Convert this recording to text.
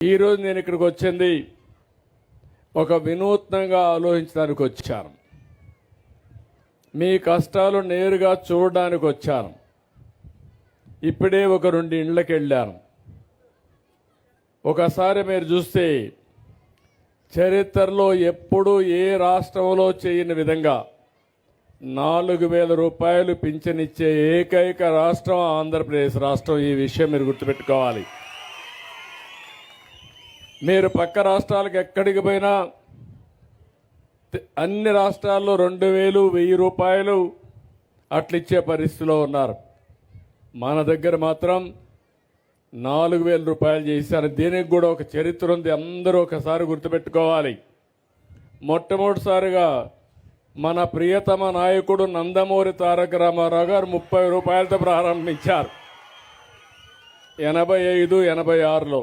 ఈరోజు నేను ఇక్కడికి వచ్చింది ఒక వినూత్నంగా ఆలోచించడానికి వచ్చాను. మీ కష్టాలు నేరుగా చూడడానికి వచ్చాను. ఇప్పుడే ఒక 2 ఇండ్లకి వెళ్ళాను. ఒకసారి మీరు చూస్తే చరిత్రలో ఎప్పుడూ ఏ రాష్ట్రంలో చేయని విధంగా 4,000 రూపాయలు పింఛనిచ్చే ఏకైక రాష్ట్రం ఆంధ్రప్రదేశ్ రాష్ట్రం. ఈ విషయం మీరు గుర్తుపెట్టుకోవాలి. మీరు పక్క రాష్ట్రాలకు ఎక్కడికి పోయినా అన్ని రాష్ట్రాల్లో 2,000, 1,000 రూపాయలు అట్లిచ్చే పరిస్థితిలో ఉన్నారు. మన దగ్గర మాత్రం 4,000 రూపాయలు చేశారు. దీనికి కూడా ఒక చరిత్ర ఉంది. అందరూ ఒకసారి గుర్తుపెట్టుకోవాలి. మొట్టమొదటిసారిగా మన ప్రియతమ నాయకుడు నందమూరి తారక రామారావు గారు 30 రూపాయలతో ప్రారంభించారు 85, 86లో.